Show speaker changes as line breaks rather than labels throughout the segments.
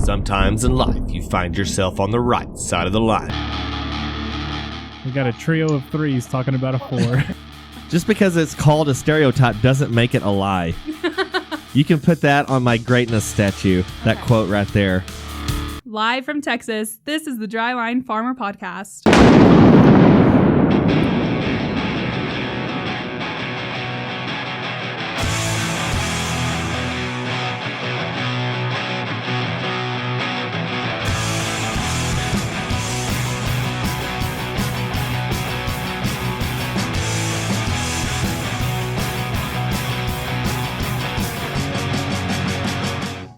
Sometimes in life, you find yourself on the right side of the line.
We got a trio of threes talking about a four.
Just because it's called a stereotype doesn't make it a lie. You can put that on my greatness statue, that quote right there.
Live from Texas, this is the Dryline Farmer Podcast.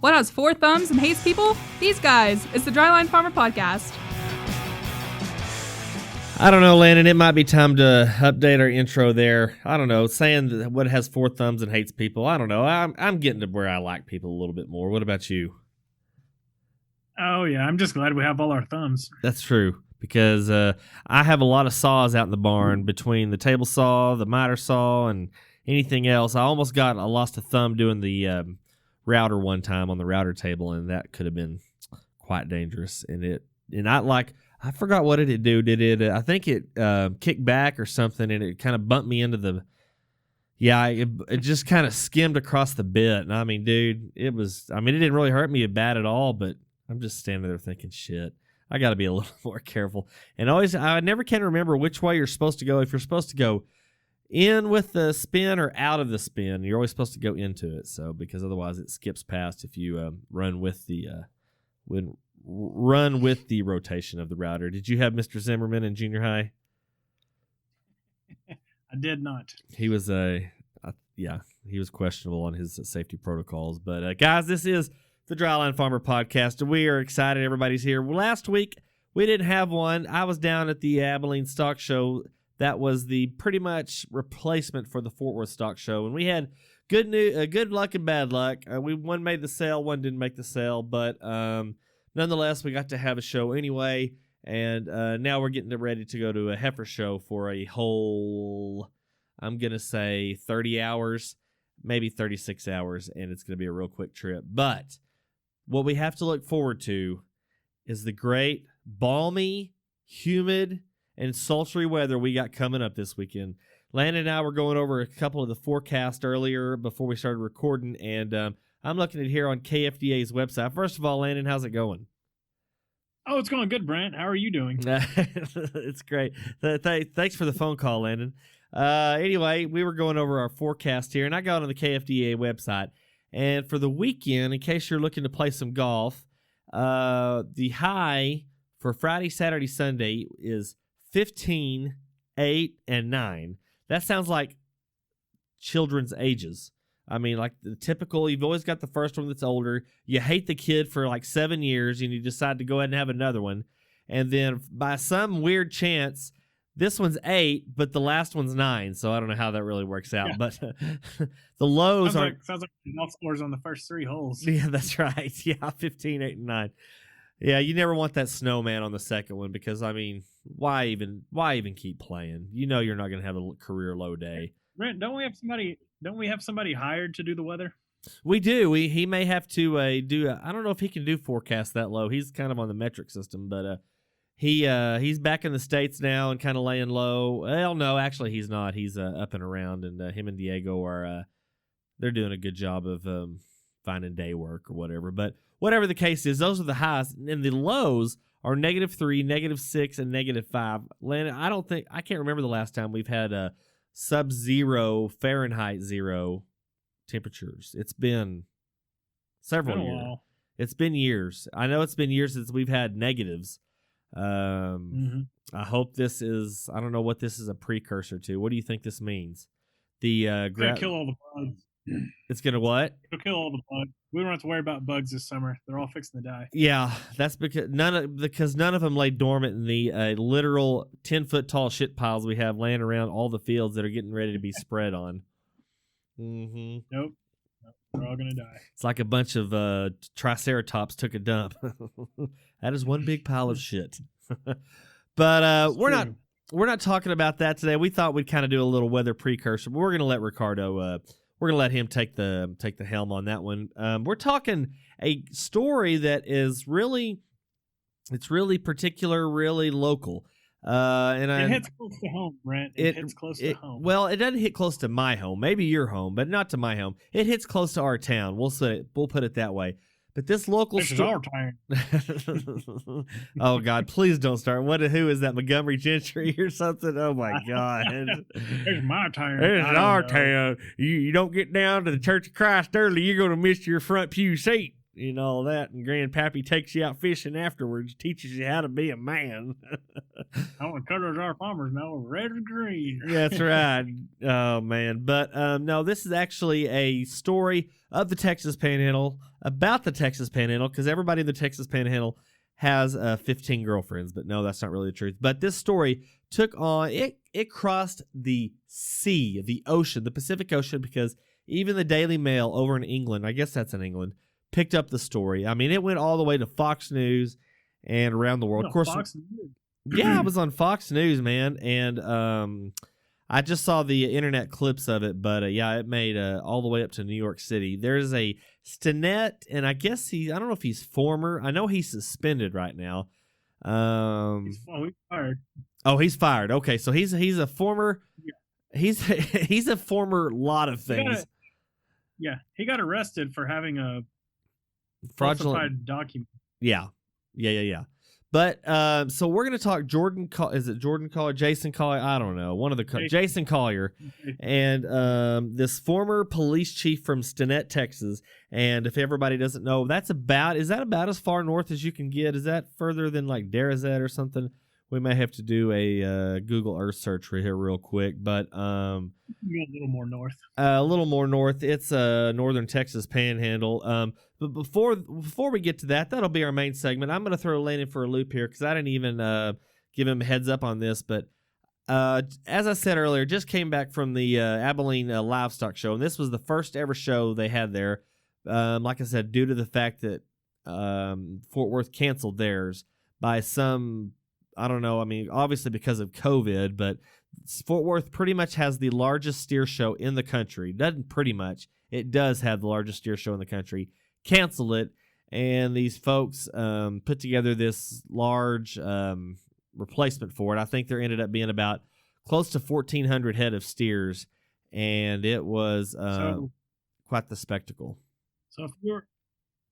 What has four thumbs and hates people? These guys. It's the Dryline Farmer Podcast.
I don't know, Landon. It might be time to update our intro there. I don't know, saying that what has four thumbs and hates people. I don't know. I'm getting to where I like people a little bit more. What about you?
Oh, yeah. I'm just glad we have all our thumbs.
That's true, because I have a lot of saws out in the barn between the table saw, the miter saw, and anything else. I almost lost a thumb doing the router one time on the router table, and that could have been quite dangerous. I forgot what it did do. I think it kicked back or something, and it kind of bumped me into it just kind of skimmed across the bit. And I mean, dude, it didn't really hurt me bad at all, but I'm just standing there thinking, shit, I got to be a little more careful. And I never can remember which way you're supposed to go. If you're supposed to go in with the spin or out of the spin, you're always supposed to go into it. So, because otherwise it skips past if you run with the rotation of the router. Did you have Mr. Zimmerman in junior high?
I did not.
He was he was questionable on his safety protocols. But guys, this is the Dryline Farmer Podcast, and we are excited everybody's here. Well, last week we didn't have one. I was down at the Abilene Stock Show. That was the pretty much replacement for the Fort Worth Stock Show, and we had good luck and bad luck. One made the sale, one didn't make the sale, but nonetheless, we got to have a show anyway, and now we're getting ready to go to a heifer show for a whole, I'm going to say 30 hours, maybe 36 hours, and it's going to be a real quick trip. But what we have to look forward to is the great, balmy, humid, and sultry weather we got coming up this weekend. Landon and I were going over a couple of the forecasts earlier before we started recording, and I'm looking at here on KFDA's website. First of all, Landon, how's it going?
Oh, it's going good, Brent. How are you doing?
It's great. Thanks for the phone call, Landon. Anyway, we were going over our forecast here, and I got on the KFDA website. And for the weekend, in case you're looking to play some golf, the high for Friday, Saturday, Sunday is 15, 8, and 9. That sounds like children's ages. I mean, like the typical, you've always got the first one that's older. You hate the kid for like 7 years, and you decide to go ahead and have another one. And then by some weird chance, this one's 8, but the last one's 9. So I don't know how that really works out. Yeah. But the lows
sounds like golf scores on the first 3 holes.
Yeah, that's right. Yeah, 15, 8, and 9. Yeah, you never want that snowman on the second one because, I mean, why even keep playing? You know you're not going to have a career low day.
Brent, don't we have somebody hired to do the weather?
We do. He may have to I don't know if he can do forecast that low. He's kind of on the metric system, but he's back in the States now and kind of laying low. Well, no, actually he's not. He's up and around, and him and Diego are they're doing a good job of finding day work or whatever. But whatever the case is, those are the highs, and the lows are -3, -6, and -5. Landon, I can't remember the last time we've had a sub-zero Fahrenheit 0 temperatures. It's been several years. It's been years. I know it's been years since we've had negatives. I hope this is, I don't know what this is a precursor to. What do you think this means?
It's going to kill all the bugs.
It's going to what?
It'll kill all the bugs. We don't have to worry about bugs this summer. They're all fixing to die.
Yeah, that's because none of them lay dormant in the literal 10-foot tall shit piles we have laying around all the fields that are getting ready to be spread on. Mm-hmm.
Nope. They're all going to die.
It's like a bunch of triceratops took a dump. That is one big pile of shit. But we're not talking about that today. We thought we'd kind of do a little weather precursor, but we're going to let Ricardo we're gonna let him take the helm on that one. We're talking a story that is really particular, really local.
It hits close to home, Brent. It hits close to home.
Well, it doesn't hit close to my home. Maybe your home, but not to my home. It hits close to our town. We'll put it that way. But this local
This is our town.
Oh God, please don't start. Who is that? Montgomery Gentry or something? Oh my God.
It's my town.
It's our town. You don't get down to the Church of Christ early, you're gonna miss your front pew seat. You know all that, and Grandpappy takes you out fishing afterwards, teaches you how to be a man.
I want to cut as our farmers know, red or green.
That's right. Oh man, but no, this is actually a story of the Texas Panhandle, about the Texas Panhandle, because everybody in the Texas Panhandle has 15 girlfriends, but no, that's not really the truth. But this story took on it crossed the sea, the ocean, the Pacific Ocean, because even the Daily Mail over in England, I guess that's in England, picked up the story. I mean, it went all the way to Fox News and around the world. Of course,
Fox News.
yeah, I was on Fox News, man, and I just saw the internet clips of it, but yeah, it made all the way up to New York City. There's a Stinnett, and I guess I don't know if he's former. I know he's suspended right now.
He's fired.
Oh, he's fired. Okay, so he's a former. Yeah. He's a former lot of things.
He got arrested for having a
fraudulent
falsified document.
Yeah. But so we're going to talk is it Jordan Collier, Jason Collier? I don't know. One of the Jason Collier, and this former police chief from Stinnett, Texas. And if everybody doesn't know, is that about as far north as you can get? Is that further than like Darazet or something? We may have to do a Google Earth search here real quick, but
a little more north.
A little more north. It's northern Texas Panhandle. But before we get to that, that'll be our main segment. I'm going to throw Landon for a loop here because I didn't even give him a heads up on this. But as I said earlier, just came back from the Abilene Livestock Show, and this was the first ever show they had there. Like I said, due to the fact that Fort Worth canceled theirs by some, I don't know, I mean, obviously because of COVID, but Fort Worth pretty much has the largest steer show in the country. Doesn't pretty much. It does have the largest steer show in the country. Cancel it, and these folks put together this large replacement for it. I think there ended up being about close to 1,400 head of steers, and it was quite the spectacle.
So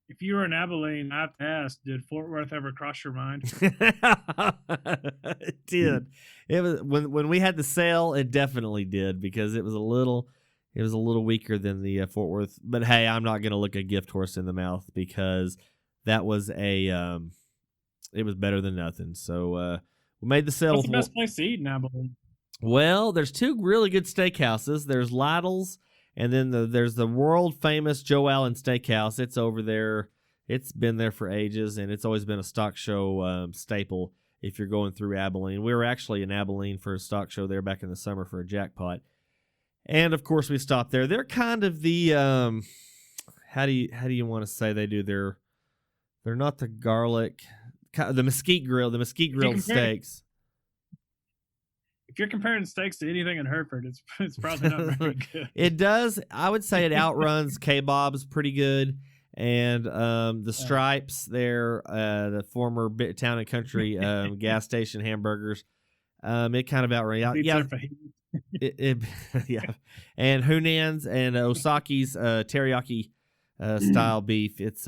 if you were in Abilene, I have to ask, did Fort Worth ever cross your mind?
It did. It was when we had the sale, it definitely did, because it was a little weaker than the Fort Worth. But hey, I'm not going to look a gift horse in the mouth, because that was it was better than nothing. So we made the sale.
What's the best place to eat in Abilene?
Well, there's two really good steakhouses. There's Lytle's, and then there's the world famous Joe Allen Steakhouse. It's over there. It's been there for ages, and it's always been a stock show staple if you're going through Abilene. We were actually in Abilene for a stock show there back in the summer for a jackpot. And of course we stopped there. They're kind of the how do you want to say they do? They're not the garlic, the mesquite grilled steaks.
If you're comparing steaks to anything in Hereford, it's probably not very good.
It does. I would say it outruns K-Bob's pretty good. And the Stripes there, the former Town and Country gas station hamburgers, it kind of outruns. Yeah. Yeah, and Hunan's and Osaki's teriyaki style beef. It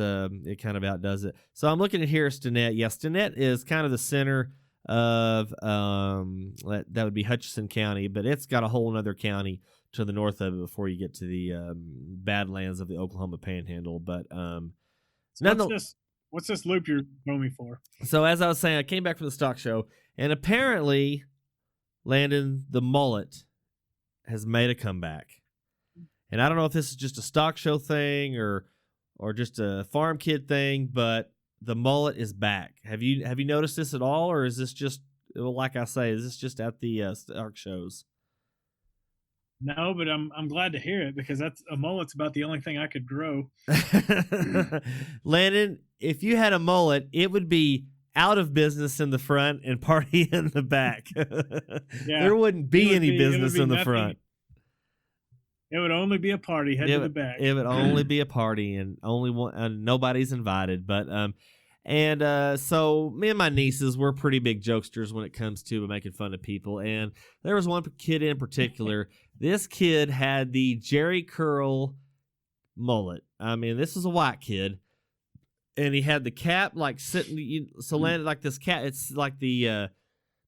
kind of outdoes it. So I'm looking at here, Stinnett. Yeah, Stinnett is kind of the center of that would be Hutchinson County, but it's got a whole other county to the north of it before you get to the Badlands of the Oklahoma Panhandle. But
what's this loop you're throwing me for?
So as I was saying, I came back from the stock show, and apparently, Landon, the mullet has made a comeback. And I don't know if this is just a stock show thing or just a farm kid thing, but the mullet is back. Have you noticed this at all, or is this just, like I say, is this just at the stock shows?
No, but I'm glad to hear it, because a mullet's about the only thing I could grow.
Landon, if you had a mullet, it would be out of business in the front and party in the back.
Yeah,
there wouldn't be any business in the front.
It would only be a party. Head to the back.
It would only be a party, and only one, nobody's invited. But so me and my nieces, we're pretty big jokesters when it comes to making fun of people. And there was one kid in particular. This kid had the Jerry curl mullet. I mean, this is a white kid, and he had the cap like sitting, so landed like this cap. It's like the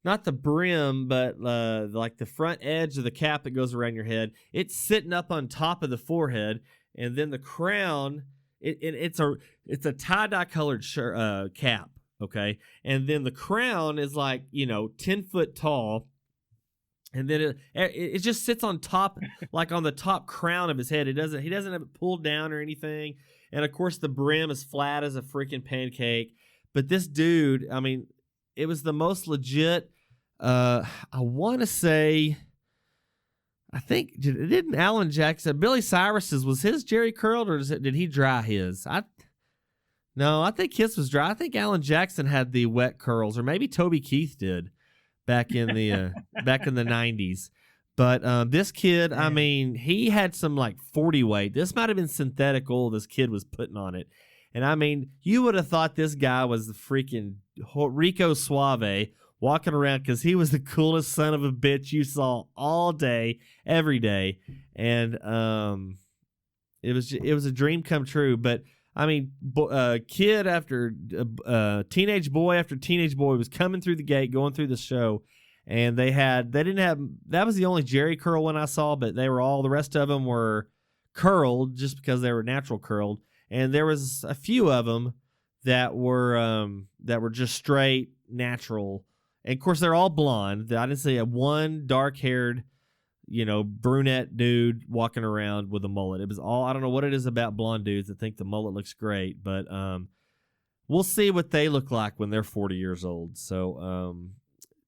not the brim, but like the front edge of the cap that goes around your head. It's sitting up on top of the forehead, and then the crown. It's a tie-dye colored cap, okay, and then the crown is like 10 foot tall, and then it just sits on top, like on the top crown of his head. He doesn't have it pulled down or anything, and of course the brim is flat as a freaking pancake. But this dude, I mean, it was the most legit. I want to say. I think didn't Alan Jackson, Billy Cyrus's, was his Jerry curled, or did he dry his? I think his was dry. I think Alan Jackson had the wet curls, or maybe Toby Keith did back in the 90s. But this kid, I mean, he had some like 40 weight. This might have been synthetic oil this kid was putting on it. And I mean, you would have thought this guy was the freaking Rico Suave, walking around, because he was the coolest son of a bitch you saw all day, every day, and it was a dream come true. But I mean, kid after teenage boy after teenage boy was coming through the gate, going through the show, and that was the only Jerry curl one I saw, but the rest of them were curled just because they were natural curled, and there was a few of them that were just straight natural. And of course, they're all blonde. I didn't see one dark-haired, brunette dude walking around with a mullet. It was all, I don't know what it is about blonde dudes that think the mullet looks great, but we'll see what they look like when they're 40 years old. So,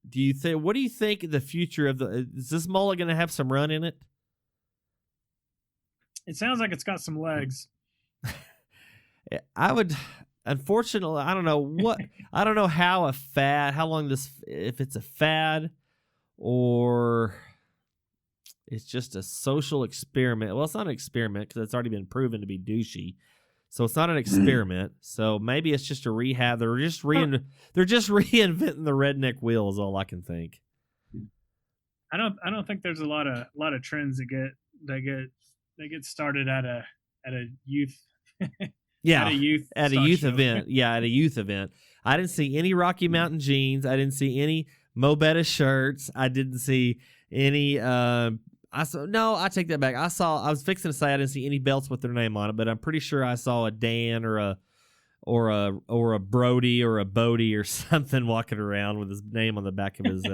what do you think the future of is this mullet going to have some run in it?
It sounds like it's got some legs.
I would. Unfortunately, I don't know how long if it's a fad or it's just a social experiment. Well, it's not an experiment because it's already been proven to be douchey. So it's not an experiment. So maybe it's just a rehab. They're just reinventing the redneck wheel is all I can think.
I don't think there's a lot of trends that get started at a youth.
Yeah,
at a youth
event. Yeah, at a youth event. I didn't see any Rocky Mountain jeans. I didn't see any Mobetta shirts. I didn't see any. I take that back. I was fixing to say I didn't see any belts with their name on it, but I'm pretty sure I saw a Dan or a Brody or a Bodie or something walking around with his name on the back of his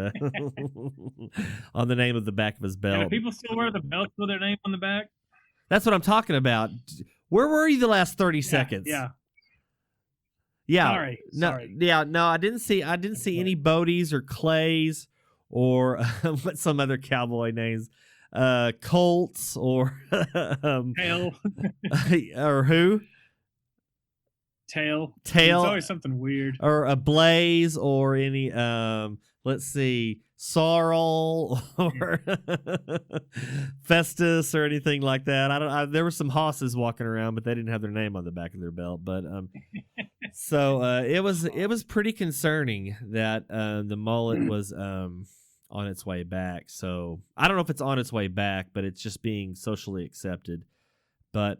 on the name of the back of his belt.
Yeah, do people still wear the belts with their name on the back?
That's what I'm talking about. Where were you the last 30 seconds?
Yeah.
Yeah.
Sorry.
No, I didn't see any Bodies or Clays or what some other cowboy names. Colts or
Tail.
or who?
Tail.
It's
always something weird.
Or a Blaze or any let's see, Sorrel or Festus or anything like that. There were some hosses walking around, but they didn't have their name on the back of their belt. But so it was pretty concerning that the mullet was on its way back. So I don't know if it's on its way back, but it's just being socially accepted. But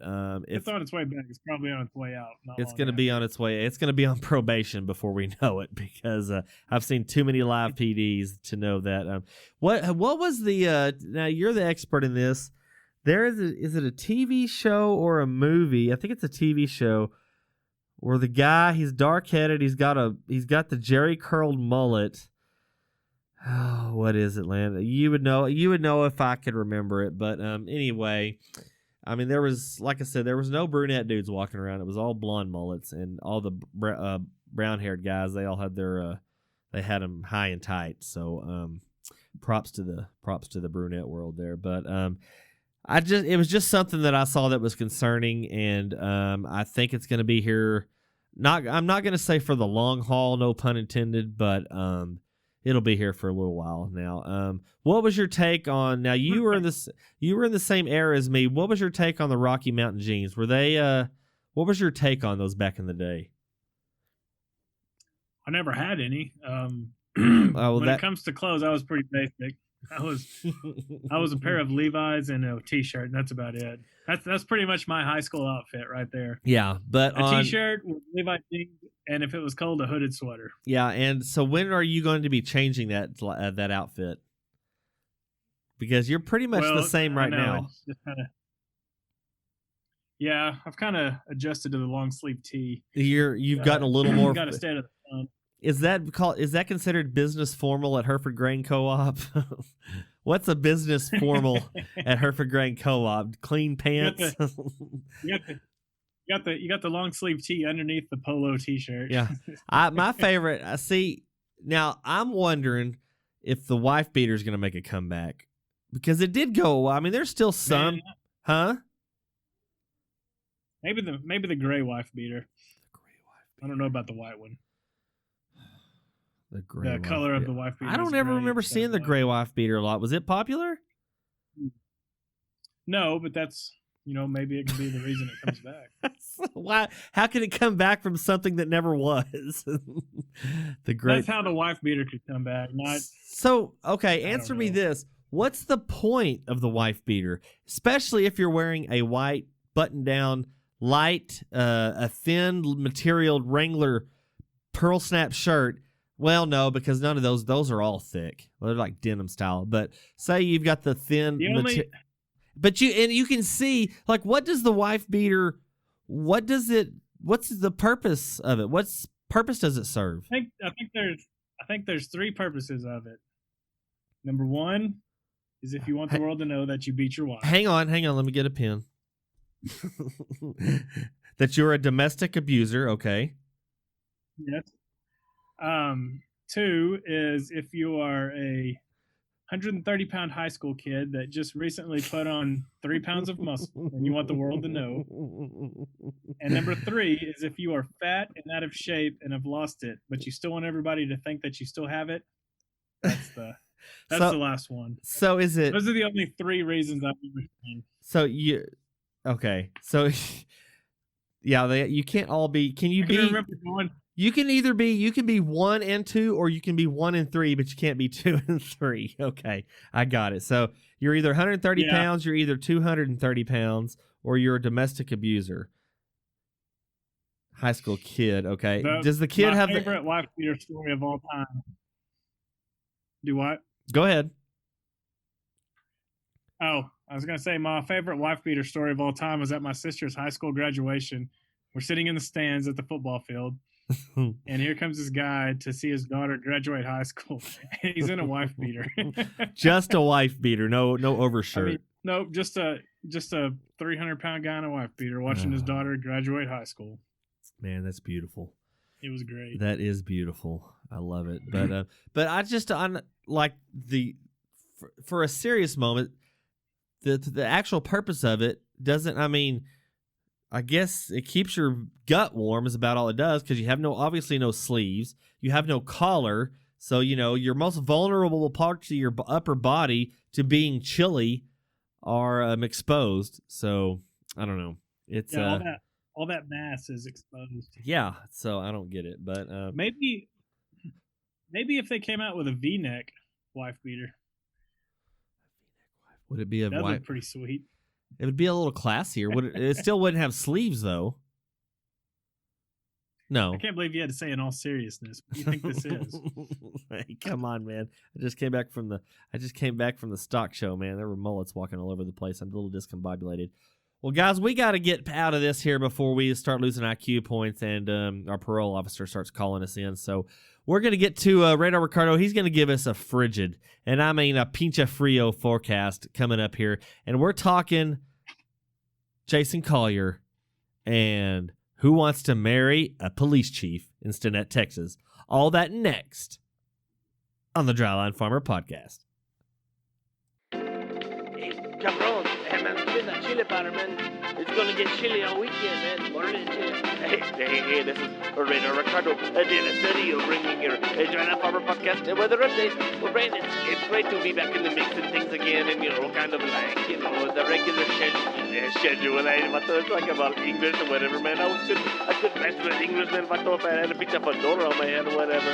if
it's on its way back, it's probably on its way out.
It's going to be on its way. It's going to be on probation before we know it, because I've seen too many live PDs to know that. What was the? Now you're the expert in this. Is it a TV show or a movie? I think it's a TV show where the guy, he's dark headed. He's got the Jerry curled mullet. Oh, what is it, Landon? You would know if I could remember it. But anyway. I mean, there was, like I said, there was no brunette dudes walking around. It was all blonde mullets, and all the brown-haired guys. They all had they had them high and tight. So, props to the brunette world there. But it was just something that I saw that was concerning, and I think it's going to be here. I'm not going to say for the long haul, no pun intended, but it'll be here for a little while now. What was your take on? Now you were in the same era as me. What was your take on the Rocky Mountain jeans? Were they? What was your take on those back in the day?
I never had any.
well,
when it comes to clothes, I was pretty basic. I was a pair of Levi's and a t-shirt, and that's about it. That's pretty much my high school outfit right there.
Yeah, but
a t-shirt with Levi's jeans, and if it was cold, a hooded sweater.
Yeah, and so when are you going to be changing that outfit? Because you're pretty much the same right now.
Yeah, I've kind of adjusted to the long sleeve tee.
You've gotten a little more.
Got to stay to the sun.
Is that considered business formal at Hereford Grain Co-op? What's a business formal at Hereford Grain Co-op? Clean pants.
You got the long sleeve tee underneath the polo t-shirt.
Yeah, my favorite. I see. Now I'm wondering if the wife beater is going to make a comeback because it did go. I mean, there's still some, huh?
Maybe the gray wife beater. I don't know about the white one. The color of the wife beater.
I don't ever remember seeing the gray wife beater a lot. Was it popular?
No, but that's maybe it could be the reason it comes back.
Why? How can it come back from something that never was?
That's how the wife beater could come back. Not
so. Okay, answer me this: what's the point of the wife beater, especially if you're wearing a white button-down, light, a thin material Wrangler pearl snap shirt? Well, no, because none of those are all thick. Well, they're like denim style. But say you've got the thin, but you can see like what does the wife beater? What's the purpose of it? What purpose does it serve?
I think there's three purposes of it. Number one is if you want the world to know that you beat your wife.
Hang on. Let me get a pen. That you're a domestic abuser. Okay.
Yes. Two is if you are a 130-pound high school kid that just recently put on 3 pounds of muscle and you want the world to know. And number three is if you are fat and out of shape and have lost it, but you still want everybody to think that you still have it. That's the last one.
So is it?
Those are the only three reasons I've ever seen.
Okay. So yeah, you can't all be. Can you be? You can be 1 and 2, or you can be 1 and 3, but you can't be 2 and 3. Okay, I got it. So you're either 130 pounds, you're either 230 pounds, or you're a domestic abuser. High school kid. Okay. Does the kid have
my favorite wife beater story of all time? Do what?
Go ahead.
Oh, I was gonna say my favorite wife beater story of all time was at my sister's high school graduation. We're sitting in the stands at the football field. And here comes this guy to see his daughter graduate high school. He's in a wife beater.
Just a wife beater, no overshirt.
Nope, just a 300-pound guy in a wife beater watching his daughter graduate high school.
Man, that's beautiful.
It was great.
That is beautiful. I love it. But I just for a serious moment, the actual purpose of it doesn't. I mean, I guess it keeps your gut warm is about all it does, because you have obviously no sleeves, you have no collar, so your most vulnerable parts of your upper body to being chilly are exposed. So I don't know. It's
all that mass is exposed.
Yeah, so I don't get it, but
maybe if they came out with a V-neck wife beater,
would it be a
that'd
white?
Look pretty sweet.
It would be a little classier. It still wouldn't have sleeves, though. No.
I can't believe you had to say in all seriousness. What do you think this is?
Hey, come on, man. I just came back from the stock show, man. There were mullets walking all over the place. I'm a little discombobulated. Well, guys, we got to get out of this here before we start losing IQ points and our parole officer starts calling us in. So we're going to get to Radar Ricardo. He's going to give us a frigid, and I mean a pincha frio forecast coming up here. And we're talking Jason Collier and who wants to marry a police chief in Stinnett, Texas. All that next on the Dryline Farmer Podcast.
Cabrón, déjame hacer la chile para, man. It's gonna get chilly all weekend, man. Morning chilly. Hey, this is Rainer Ricardo. In the studio bringing your Dryline Farmer Podcast weather update. Well, Brandon, it's great to be back in the mix and things again, and kind of like, the regular schedule. It's like about English or whatever, man. I could match with English, man, if I had a pizza fedora on my head or whatever.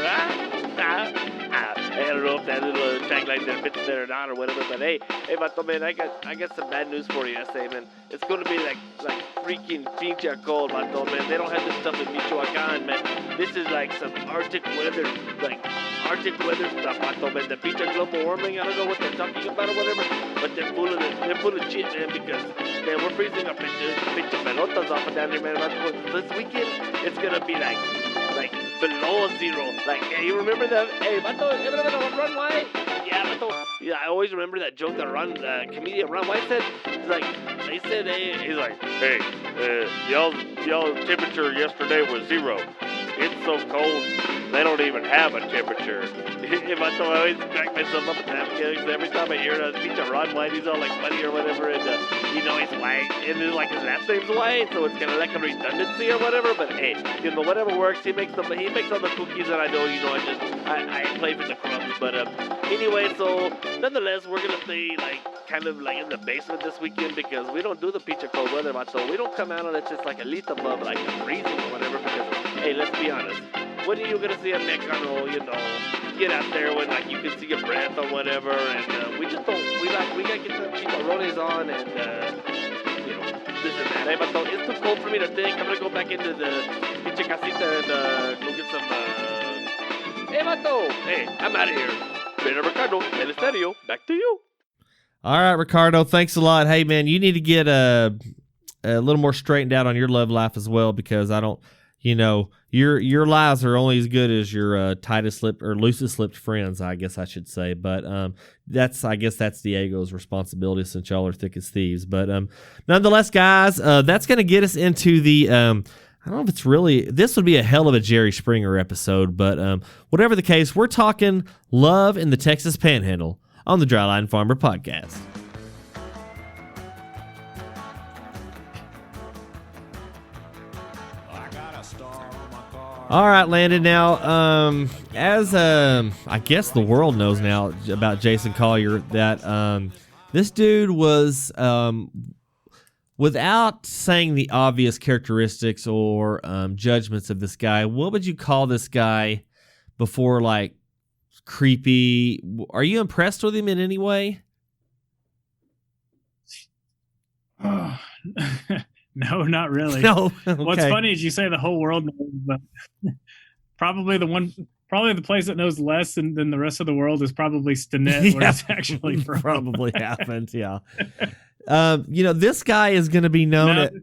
I don't know if that little tagline there fits there or not or whatever, but hey, Vato, man, I got some bad news for you, I say, man. It's gonna be like freaking pinche cold, Vato, man. They don't have this stuff in Michoacan, man. This is like some Arctic weather stuff, Vato, man. The pinche global warming, I don't know what they're talking about or whatever, but they're full of shit, man, because, man, we're freezing our pinche pelotas off of down here, man. Vato, this weekend, it's gonna be like below zero. Like, hey, you remember that? Hey, Vato, you remember that Ron White? Yeah, Vato. Yeah, I always remember that joke that comedian Ron White said. He's like, he's like, hey, y'all temperature yesterday was zero. It's so cold, they don't even have a temperature. I always crack myself up at that because every time I hear a speech of Ron White, he's all like funny or whatever, and he's white, and then like his last name's White, so it's kind of like a redundancy or whatever. But hey, whatever works. He makes all the cookies that I know. I play for the crumbs. But anyway, so nonetheless, we're gonna stay kind of in the basement this weekend because we don't do the pizza cold weather, so we don't come out and it's just like a little above freezing or whatever. Because hey, let's be honest. When are you gonna see a mecano, get out there when you can see your breath or whatever? And we just don't. We gotta get some chicharrones on and this and that. Hey, but it's too cold for me to think. I'm gonna go back into the pinche casita and go get some. Hey, Vato. Hey, I'm out of here. Rainer Ricardo, El Estadio. Back to you.
All right, Ricardo. Thanks a lot. Hey, man, you need to get a little more straightened out on your love life as well because I don't. Your lies are only as good as your tightest lipped or loosest lipped friends, I guess I should say. But that's Diego's responsibility since y'all are thick as thieves. But nonetheless, guys, that's going to get us into the I don't know if it's really this would be a hell of a Jerry Springer episode, but whatever the case, we're talking love in the Texas Panhandle on the Dryline Farmer Podcast. All right, Landon. Now, as I guess the world knows now about Jason Collier, that this dude was, without saying the obvious characteristics or judgments of this guy, what would you call this guy before, creepy? Are you impressed with him in any way?
No, not really.
No. Okay.
What's funny is you say the whole world knows, but probably the place that knows less than the rest of the world is probably Stinnett, where it's actually from.
Probably happened, yeah. This guy is going to be known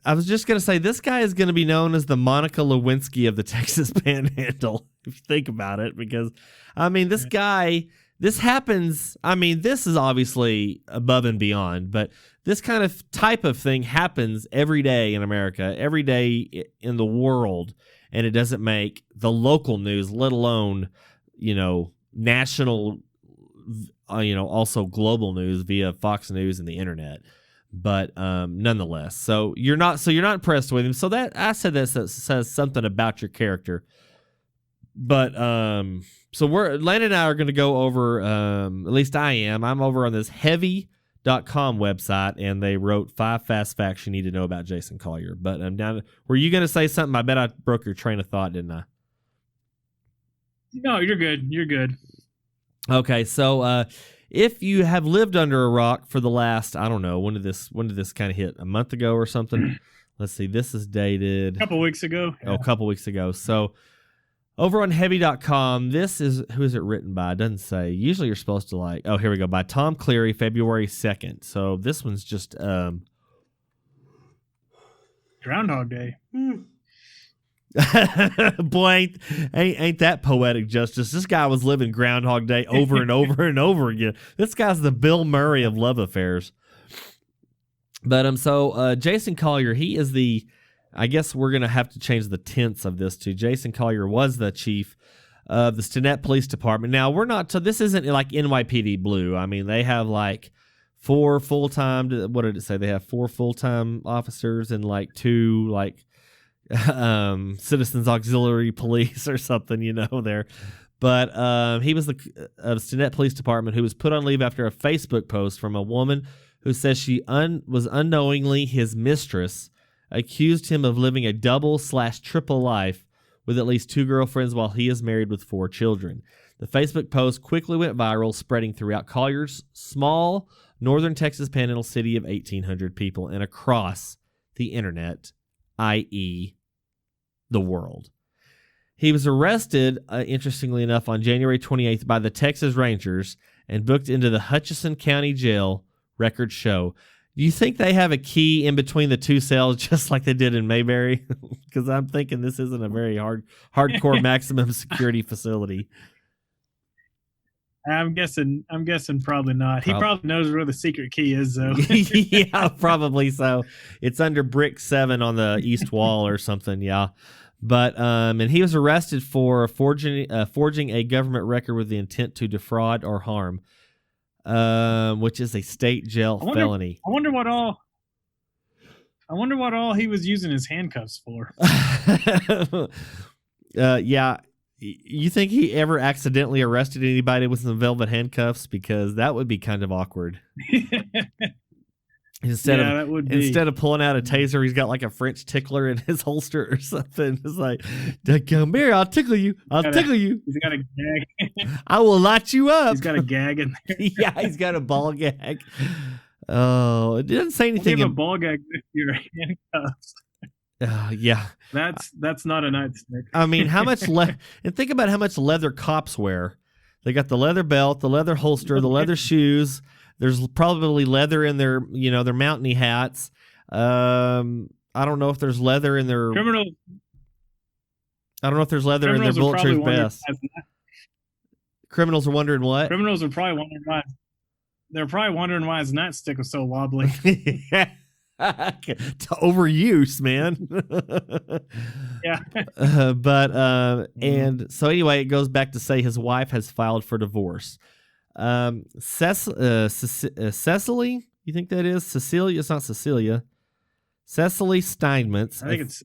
I was just going to say, this guy is going to be known as the Monica Lewinsky of the Texas Panhandle, if you think about it, because, this guy, this happens, this is obviously above and beyond, but this kind of type of thing happens every day in America, every day in the world, and it doesn't make the local news, let alone, national, also global news via Fox News and the internet. But nonetheless, so you're not impressed with him. So that I said that says something about your character. But so Landon and I are going to go over. At least I am. I'm over on this heavy.com website, and they wrote 5 fast facts you need to know about Jason Collier. But now, were you going to say something? I bet I broke your train of thought, didn't I?
No, you're good. You're good.
Okay, so if you have lived under a rock for the last, I don't know, when did this kind of hit? A month ago or something? Let's see. This is dated
a couple weeks ago.
Oh, a couple weeks ago. So over on heavy.com, who is it written by? It doesn't say. Usually you're supposed to oh, here we go. By Tom Cleary, February 2nd. So this one's just
Groundhog Day.
Boy, ain't that poetic justice. This guy was living Groundhog Day over and over and over again. This guy's the Bill Murray of love affairs. But so Jason Collier, he is I guess we're going to have to change the tense of this to Jason Collier was the chief of the Stinnett Police Department. Now, this isn't like NYPD Blue. They have 4 full-time. What did it say? They have 4 full-time officers and like 2 like citizens auxiliary police or something, there. But he was the Stinnett Police Department who was put on leave after a Facebook post from a woman who says she was unknowingly his mistress, accused him of living a double/triple life with at least 2 girlfriends while he is married with 4 children. The Facebook post quickly went viral, spreading throughout Collier's small northern Texas Panhandle city of 1,800 people and across the internet, i.e., the world. He was arrested, interestingly enough, on January 28th by the Texas Rangers and booked into the Hutchinson County Jail. Records show. Do you think they have a key in between the 2 cells just like they did in Mayberry? Because I'm thinking this isn't a very hardcore maximum security facility.
I'm guessing probably not. He probably knows where the secret key is, though.
Yeah, probably so. It's under brick 7 on the east wall or something. Yeah. But and he was arrested for forging a government record with the intent to defraud or harm, which is a state jail felony.
I wonder what all he was using his handcuffs for.
Yeah. You think he ever accidentally arrested anybody with some velvet handcuffs? Because that would be kind of awkward. Instead of pulling out a taser, he's got like a French tickler in his holster or something. It's like, come here, I'll tickle you. Tickle you.
He's got a gag.
I will light you up.
He's got a gag in there.
Yeah, he's got a ball gag. Oh, it didn't say anything.
Give a ball gag with your handcuffs.
Yeah.
That's not a nightstick.
I mean, how much and think about how much leather cops wear. They got the leather belt, the leather holster, the leather shoes. There's probably leather in their, their mountainy hats. I don't know if there's leather in their
criminals.
I don't know if there's leather in their bulletproof vest. Criminals are wondering what?
Criminals are probably wondering why. They're probably wondering why his nightstick was so wobbly.
Overuse, man.
Yeah.
And so anyway, it goes back to say his wife has filed for divorce. Cecily, you think that is Cecilia? It's not Cecilia. Cecily Steinmetz.
I think it's.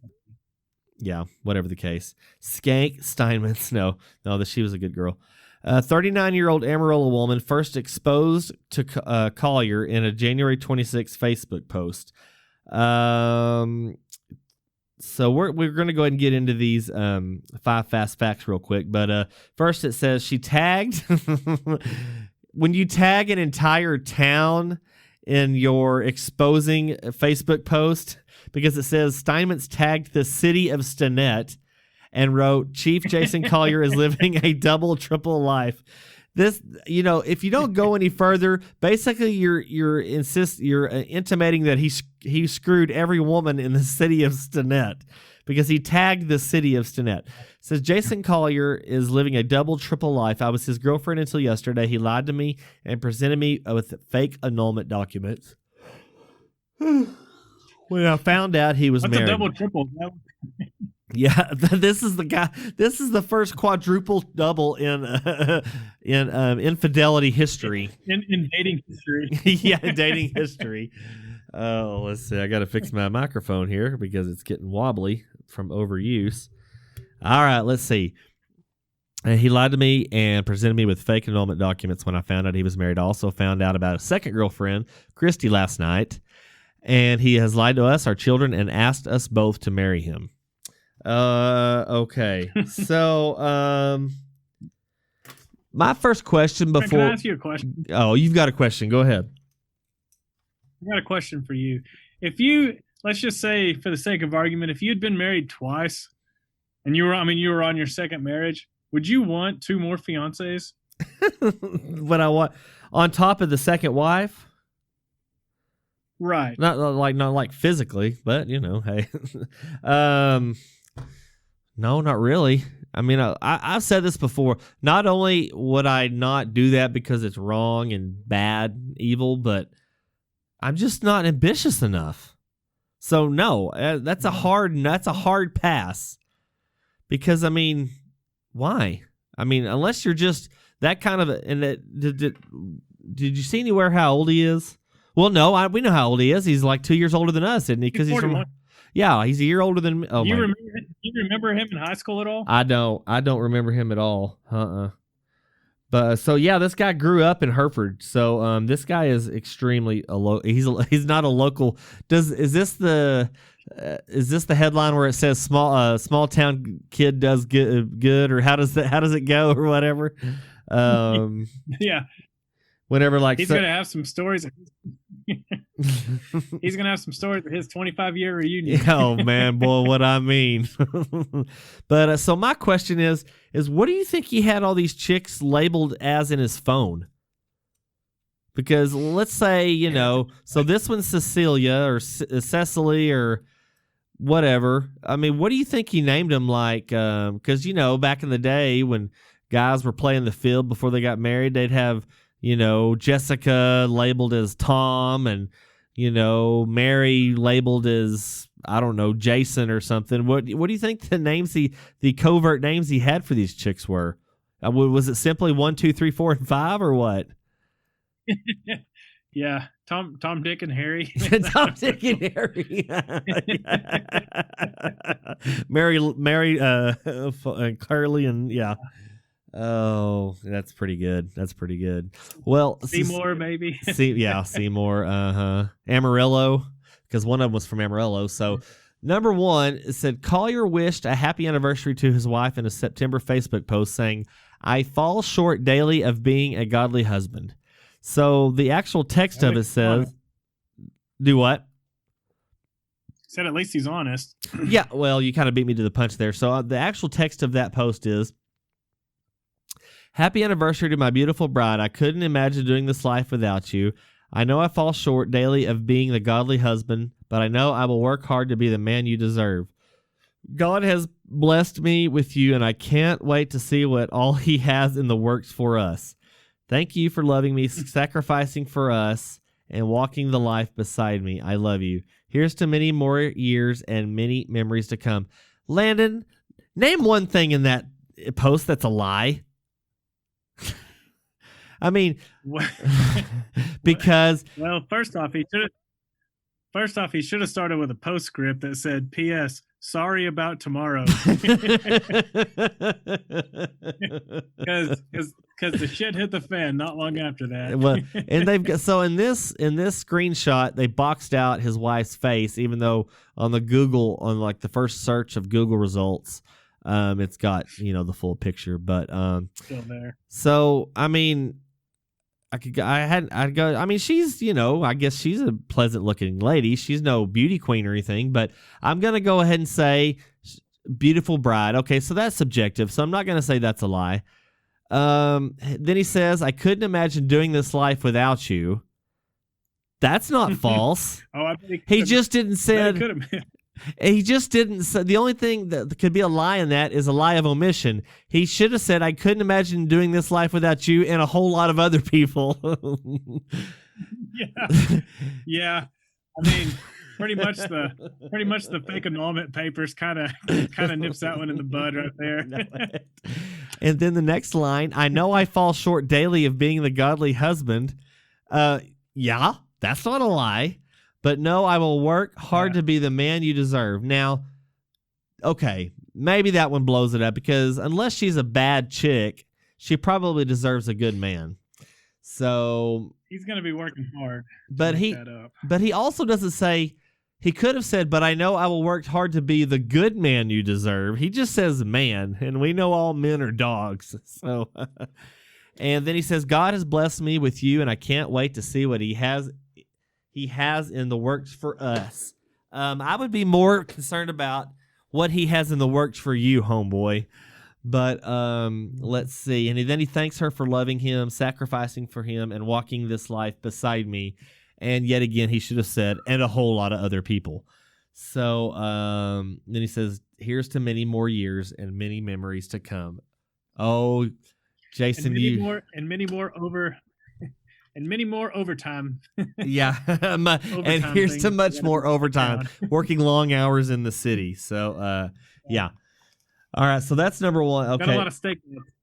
Yeah, whatever the case. Skank Steinmetz. No, she was a good girl. 39-year-old Amarillo woman first exposed to Collier in a January 26th Facebook post. So we're going to go ahead and get into these 5 fast facts real quick. But first it says she tagged. When you tag an entire town in your exposing Facebook post, because it says Steinmetz tagged the city of Stinnett and wrote, Chief Jason Collier is living a double, triple life. This, if you don't go any further, basically you're intimating that he screwed every woman in the city of Stinnett because he tagged the city of Stinnett. It says Jason Collier is living a double, triple life. I was his girlfriend until yesterday. He lied to me and presented me with fake annulment documents. When I found out he was married.
What's a double, triple?
Yeah, this is the guy. This is the first quadruple double in infidelity history.
In dating history.
Yeah, dating history. Oh, let's see. I got to fix my microphone here because it's getting wobbly from overuse. All right, let's see. He lied to me and presented me with fake annulment documents when I found out he was married. I also found out about a second girlfriend, Christy, last night. And he has lied to us, our children, and asked us both to marry him. Okay. So, my first question before.
Can I ask you a question?
Oh, you've got a question. Go ahead.
I got a question for you. Let's just say, for the sake of argument, if you'd been married twice, and you were on your second marriage, would you want 2 more fiancés?
What I want on top of the second wife?
Right.
Not like physically, but hey. No, not really. I mean, I've said this before. Not only would I not do that because it's wrong and bad, evil, but I'm just not ambitious enough. So no, that's a hard pass. Because why? Unless you're just that kind of did you see anywhere how old he is? Well, no, we know how old he is. He's like 2 years older than us, isn't he? Because he's from.
41.
Yeah, he's a year older than me. Oh,
you remember him in high school at all?
I don't remember him at all. But so yeah, this guy grew up in Hereford. So this guy is extremely he's not a local. Is this the headline where it says small town kid does good, or how does it go or whatever?
Yeah.
Whenever like
he's gonna have some stories. He's gonna have some stories for his 25-year reunion.
Oh man, boy, what I mean. But so my question is what do you think he had all these chicks labeled as in his phone? Because let's say, so this one's Cecilia or Cecily or whatever. I mean, what do you think he named them? Like, because back in the day when guys were playing the field before they got married, they'd have Jessica labeled as Tom and, Mary labeled as, I don't know, Jason or something. What do you think the covert names he had for these chicks were? Was it simply 1, 2, 3, 4, and 5 or what?
Yeah. Tom, Dick, and Harry.
Tom, Dick, and Harry. Mary, and Carly, and yeah. Oh, that's pretty good. Well,
Seymour, maybe.
Seymour. Amarillo, because one of them was from Amarillo. So, number one, it said Collier wished a happy anniversary to his wife in a September Facebook post saying, "I fall short daily of being a godly husband." So the actual text of it says, "Do what?"
Said at least he's honest.
Yeah. Well, you kind of beat me to the punch there. So the actual text of that post is, "Happy anniversary to my beautiful bride. I couldn't imagine doing this life without you. I know I fall short daily of being the godly husband, but I know I will work hard to be the man you deserve. God has blessed me with you, and I can't wait to see what all he has in the works for us. Thank you for loving me, sacrificing for us, and walking the life beside me. I love you. Here's to many more years and many memories to come." Landon, name one thing in that post that's a lie. I mean, because
first off, he should have started with a postscript that said, "P.S. Sorry about tomorrow," because the shit hit the fan not long after that.
Well, and they've got, so in this screenshot they boxed out his wife's face, even though on like the first search of Google results, it's got the full picture, but
still there.
So I mean, I mean, she's, I guess she's a pleasant looking lady. She's no beauty queen or anything, but I'm going to go ahead and say beautiful bride. Okay. So that's subjective. So I'm not going to say that's a lie. Then he says, "I couldn't imagine doing this life without you." That's not false. He just didn't say. He just didn't say. The only thing that could be a lie in that is a lie of omission. He should have said, "I couldn't imagine doing this life without you," and a whole lot of other people.
Yeah. I mean, pretty much the fake annulment papers kind of nips that one in the bud right there.
And then the next line, "I know I fall short daily of being the godly husband." Yeah, that's not a lie. "But no, I will work hard to be the man you deserve." Now, okay, maybe that one blows it up, because unless she's a bad chick, she probably deserves a good man. So
he's going to be working hard.
But he also doesn't say. He could have said, "But I know I will work hard to be the good man you deserve." He just says man, and we know all men are dogs. So, and then he says, "God has blessed me with you, and I can't wait to see what he has in the works for us." I would be more concerned about what he has in the works for you, homeboy. But let's see. And then he thanks her for loving him, sacrificing for him, and walking this life beside me. And yet again, he should have said, "and a whole lot of other people." So then he says, "Here's to many more years and many memories to come." Oh, Jason,
and many more overtime.
Yeah. And here's to much more overtime, working long hours in the city. So, yeah. All right. So that's number one. Okay.
Got a lot of steak,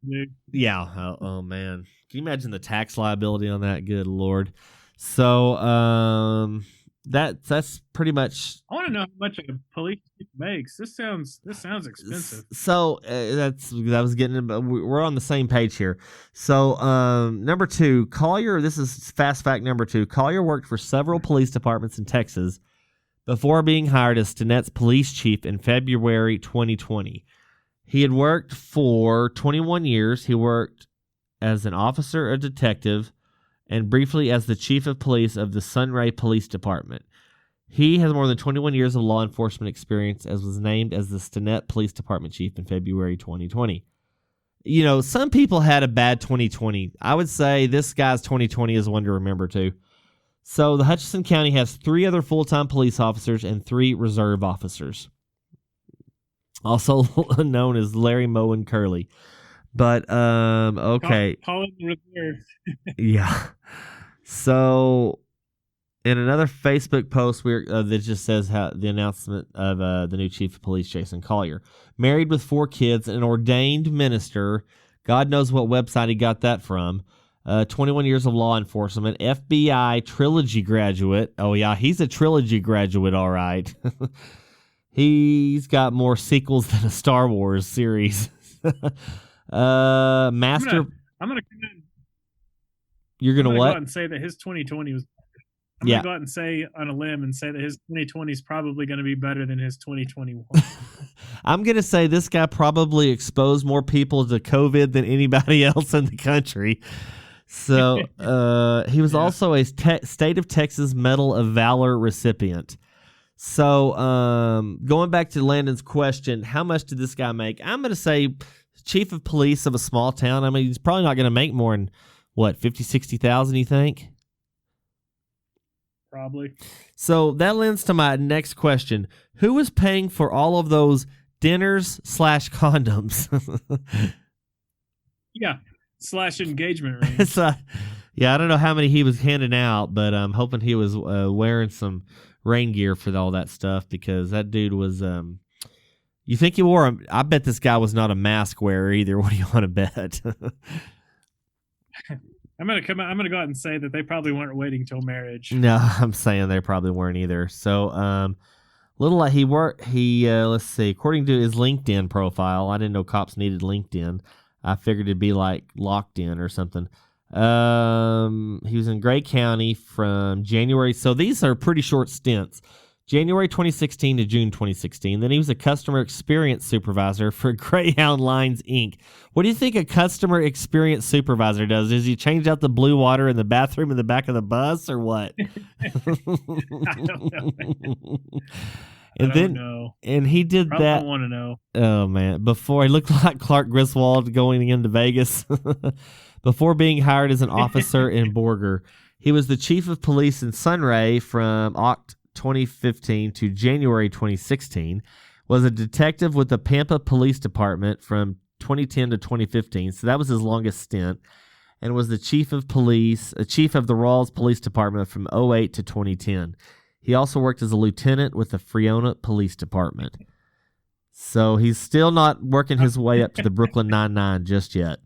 dude.
Yeah. Oh, man. Can you imagine the tax liability on that? Good Lord. So that's pretty much.
I want to know how much a police chief makes. This sounds expensive.
So that was getting. We're on the same page here. So number 2, Collier. This is fast fact number 2. Collier worked for several police departments in Texas before being hired as Stinnet's police chief in February 2020. He had worked for 21 years. He worked as an officer, a detective, and briefly as the chief of police of the Sunray Police Department. He has more than 21 years of law enforcement experience, as was named as the Stinnett Police Department chief in February 2020. You know, some people had a bad 2020. I would say this guy's 2020 is one to remember too. So the Hutchinson County has 3 other full-time police officers and 3 reserve officers, also known as Larry, Moe, and Curly. But okay,
Call it reserve.
yeah. So in another Facebook post that just says how the announcement of the new chief of police, Jason Collier, married with 4 kids, an ordained minister. God knows what website he got that from. 21 years of law enforcement, FBI trilogy graduate. Oh, yeah, he's a trilogy graduate, all right. He's got more sequels than a Star Wars series. Master.
I'm gonna
You're gonna
go
what?
out and say that his 2020 was. I'm
Yeah.
gonna go out and say on a limb and say that his 2020 is probably going to be better than his 2021.
I'm going to say this guy probably exposed more people to COVID than anybody else in the country. So he was also a State of Texas Medal of Valor recipient. So going back to Landon's question, how much did this guy make? I'm going to say chief of police of a small town. I mean, he's probably not going to make more than, what, 50, 60,000, you think?
Probably.
So that lends to my next question. Who was paying for all of those dinners/condoms?
Yeah. / engagement ring.
So, yeah, I don't know how many he was handing out, but I'm hoping he was wearing some rain gear for all that stuff, because that dude was. You think he wore? I bet this guy was not a mask wearer either. What do you want to bet?
I'm gonna go out and say that they probably weren't waiting till marriage.
No, I'm saying they probably weren't either. So, let's see. According to his LinkedIn profile, I didn't know cops needed LinkedIn. I figured it'd be like locked in or something. He was in Gray County from January. So these are pretty short stints. January 2016 to June 2016. Then he was a customer experience supervisor for Greyhound Lines, Inc. What do you think a customer experience supervisor does? Does he change out the blue water in the bathroom in the back of the bus, or what?
I don't know.
And he did
Probably
that.
don't want to know.
Oh man! Before he looked like Clark Griswold going into Vegas. Before being hired as an officer in Borger, he was the chief of police in Sunray from Oct 2015 to January 2016. Was a detective with the Pampa Police Department from 2010 to 2015. So that was his longest stint. And was the chief of police, chief of the Rawls Police Department from 2008 to 2010. He also worked as a lieutenant with the Freona Police Department. So he's still not working his way up to the Brooklyn Nine-Nine just yet.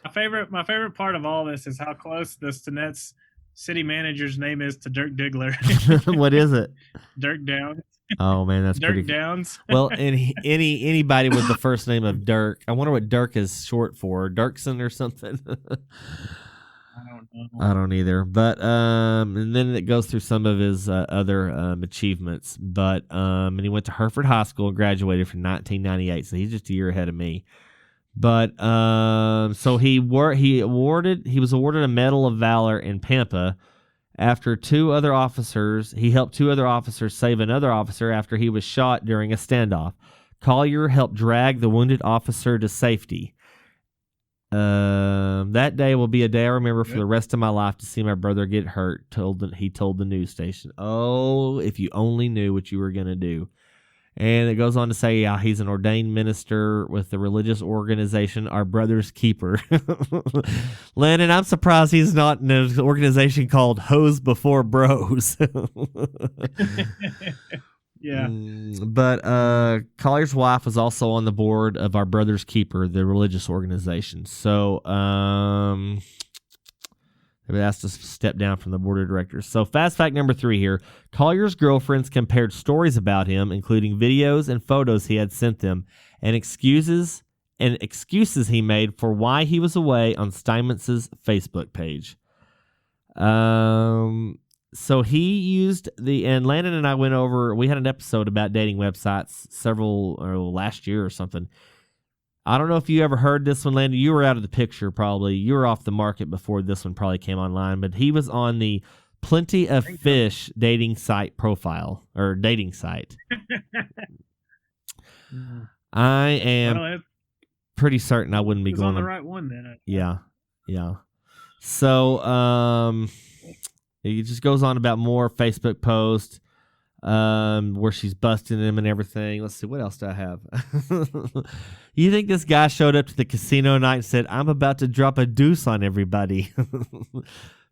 My favorite part of all this is how close the Stinnet's city manager's name is to Dirk Diggler.
What is it?
Dirk Downs.
Oh man, that's
Dirk
pretty.
Downs.
Well, anybody with the first name of Dirk. I wonder what Dirk is short for. Dirksen or something.
I don't know.
I don't either. But and then it goes through some of his other achievements. But and he went to Hereford High School and graduated from 1998. So he's just a year ahead of me. But so he was awarded a Medal of Valor in Pampa after he helped 2 other officers save another officer after he was shot during a standoff. Collier helped drag the wounded officer to safety. That day will be a day I remember for the rest of my life to see my brother get hurt, he told the news station. Oh, if you only knew what you were going to do. And it goes on to say, yeah, he's an ordained minister with the religious organization Our Brother's Keeper. Landon, I'm surprised he's not in an organization called Hoes Before Bros.
Yeah.
But Collier's wife was also on the board of Our Brother's Keeper, the religious organization. So asked to step down from the board of directors. So fast fact number 3 here. Collier's girlfriends compared stories about him, including videos and photos he had sent them, and excuses he made for why he was away on Steinmetz's Facebook page. So he used and Landon and I went over, we had an episode about dating websites last year or something. I don't know if you ever heard this one, Landon. You were out of the picture probably. You were off the market before this one probably came online, but he was on the Plenty of Fish dating site profile or dating site. I am pretty certain I wouldn't be going
on the right one then.
Yeah. So it just goes on about more Facebook posts where she's busting him and everything. Let's see, what else do I have? You think this guy showed up to the casino night and said, "I'm about to drop a deuce on everybody,"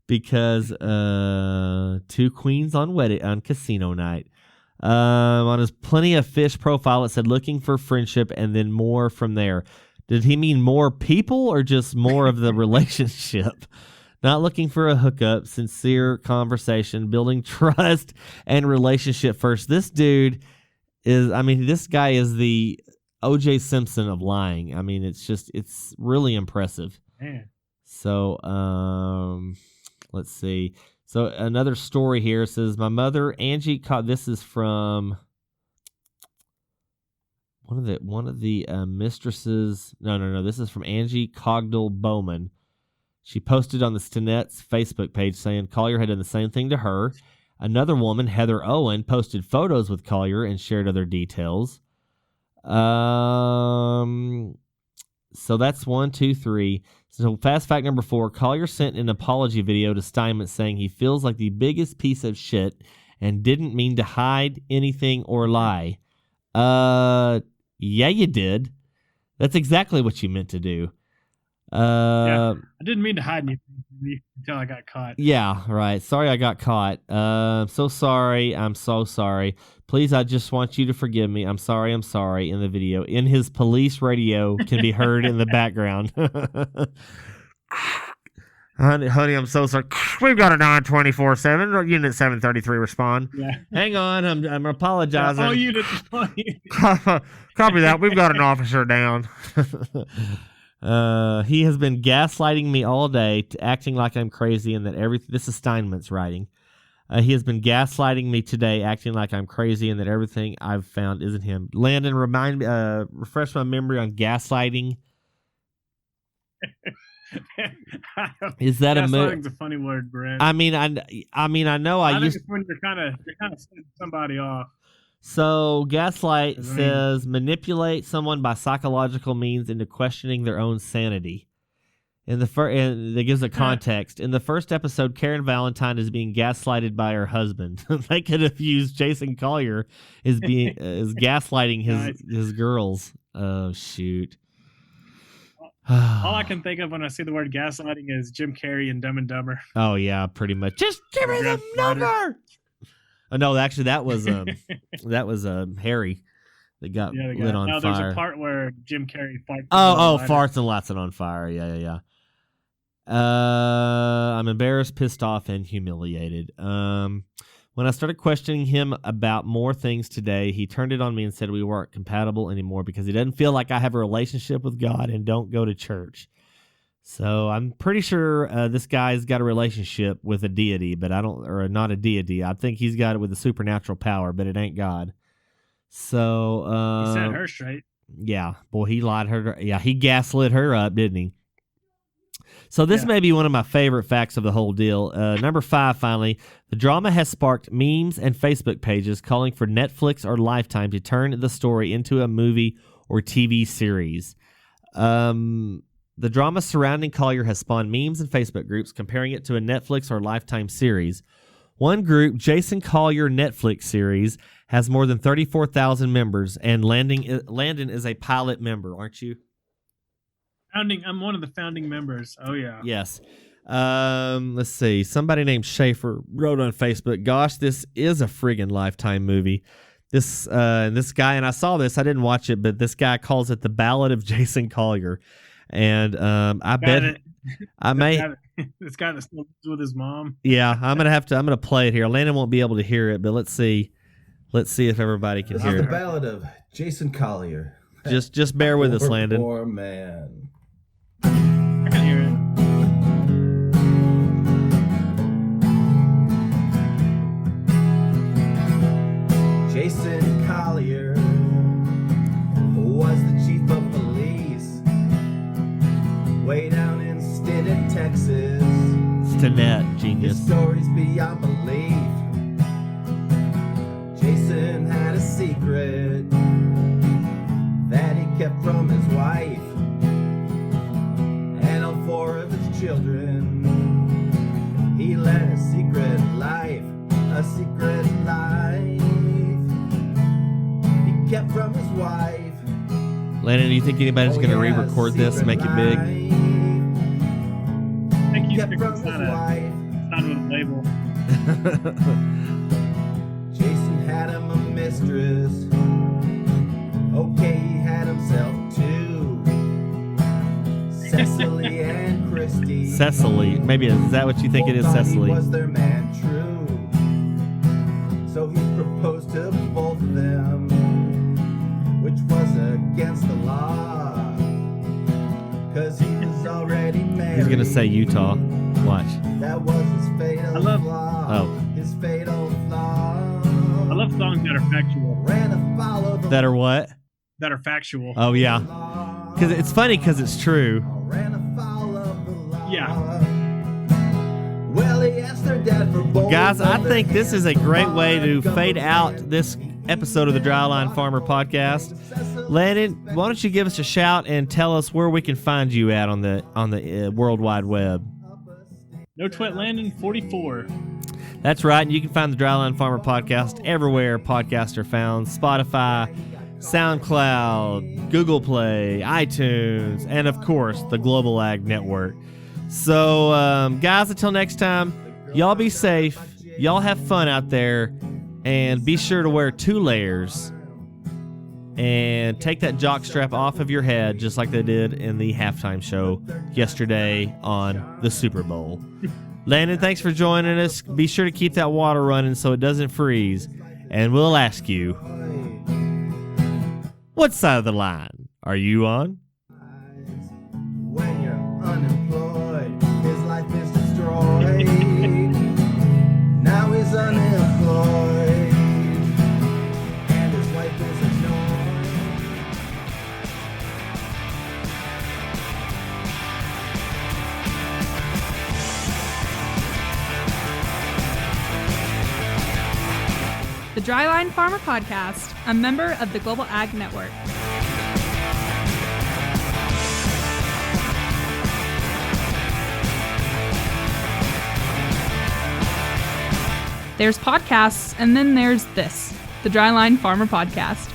because 2 queens on casino night. On his Plenty of Fish profile, it said looking for friendship and then more from there. Did he mean more people or just more of the relationship? Not looking for a hookup, sincere conversation, building trust and relationship first. This dude this guy is the O.J. Simpson of lying. I mean, it's really impressive.
Man.
So, let's see. So another story here says, my mother, Angie, this is from one of the mistresses. No. This is from Angie Cogdell Bowman. She posted on the Stinette's Facebook page saying Collier had done the same thing to her. Another woman, Heather Owen, posted photos with Collier and shared other details. So that's 1, 2, 3. So fast fact number 4, Collier sent an apology video to Steinmetz saying he feels like the biggest piece of shit and didn't mean to hide anything or lie. Yeah, you did. That's exactly what you meant to do.
I didn't mean to hide anything until I got caught.
Yeah, right. Sorry I got caught. So sorry. I'm so sorry. Please, I just want you to forgive me. I'm sorry. In the video. In his police radio can be heard in the background. Honey, I'm so sorry. We've got a 924-7. Unit 733 respond.
Yeah.
Hang on. I'm apologizing.
All unit 20.
Copy that. We've got an officer down. He has been gaslighting me all day, acting like I'm crazy and that everything. This is Steinmetz writing. He has been gaslighting me today, acting like I'm crazy and that everything I've found isn't him. Landon, refresh my memory on gaslighting. Is that
gaslighting's a funny word, Brent?
I mean, I know
I think it's when you're kind of setting somebody off.
So gaslight says manipulate someone by psychological means into questioning their own sanity. And that gives a context. In the first episode, Karen Valentine is being gaslighted by her husband. They could have used Jason Collier as gaslighting his girls. Oh shoot!
All I can think of when I see the word gaslighting is Jim Carrey in Dumb and Dumber.
Oh yeah, pretty much. Just give me the number. Oh no, actually that was Harry that got lit on fire.
There's a part where Jim Carrey farts.
Farts and lights it on fire. Yeah. I'm embarrassed, pissed off, and humiliated. When I started questioning him about more things today, he turned it on me and said we weren't compatible anymore because he doesn't feel like I have a relationship with God and don't go to church. So I'm pretty sure this guy's got a relationship with a deity, but not a deity. I think he's got it with a supernatural power, but it ain't God. So
he set her straight.
Yeah, boy, he lied her. Yeah, he gaslit her up, didn't he? So this may be one of my favorite facts of the whole deal. Number 5, finally, the drama has sparked memes and Facebook pages calling for Netflix or Lifetime to turn the story into a movie or TV series. The drama surrounding Collier has spawned memes and Facebook groups comparing it to a Netflix or Lifetime series. One group, Jason Collier Netflix series, has more than 34,000 members, and Landon is a pilot member, aren't you?
I'm one of the founding members. Oh yeah.
Yes. Let's see. Somebody named Schaefer wrote on Facebook, "Gosh, this is a friggin' Lifetime movie." This guy, and I saw this. I didn't watch it, but this guy calls it the Ballad of Jason Collier. And I bet I may.
This guy that still lives with his mom.
Yeah, I'm gonna play it here. Landon won't be able to hear it, but let's see if everybody can
This
hear
is the
it.
Ballad of Jason Collier.
Just bear with us,
Poor,
Landon.
Poor man.
I can hear it.
Jason Collier was the chief of police way down in Stinnett, Texas.
Stinnett,
His
genius.
stories beyond belief. Jason had a secret that he kept from his wife and all 4 of his children. He led a secret life, a secret life. He kept from his wife.
Landon, do you think anybody's
Oh,
gonna
yeah,
re-record this and make it big?
I think he's
Kept
fixing
from
to
his
sign a
wife.
label.
Jason had him a mistress. Okay, he had himself 2. Cecily and Christy.
Cecily, maybe is that what you think it is,
Both thought
Cecily?
He was their man true. So he proposed to both of them, which was against the law. 'Cause he was already married.
He's gonna say Utah. Watch.
That was his fatal flaw.
Oh.
His fatal flaw.
I love songs that are factual.
Ran afoul of the
That are what?
That are factual.
Oh yeah.
law.
Because it's funny because it's true.
Ran afoul of the law.
Yeah.
Well, he asked their dad for both
Guys, I
of their
think this is a great way to
hands.
fade out this episode of the Dryline Farmer Podcast. Landon, why don't you give us a shout and tell us where we can find you at on the World Wide Web?
No Twit Landon 44.
That's right. And you can find the Dryline Farmer Podcast everywhere podcasts are found. Spotify, SoundCloud, Google Play, iTunes, and of course, the Global Ag Network. So, guys, until next time, y'all be safe. Y'all have fun out there. And be sure to wear 2 layers. And take that jock strap off of your head, just like they did in the halftime show yesterday on the Super Bowl. Landon, thanks for joining us. Be sure to keep that water running so it doesn't freeze. And we'll ask you, what side of the line are you on?
When you're unemployed, his life is destroyed. Now he's unemployed, and his wife is annoyed.
The Dryline Farmer Podcast, a member of the Global Ag Network. There's podcasts, and then there's this, the Dryline Farmer Podcast.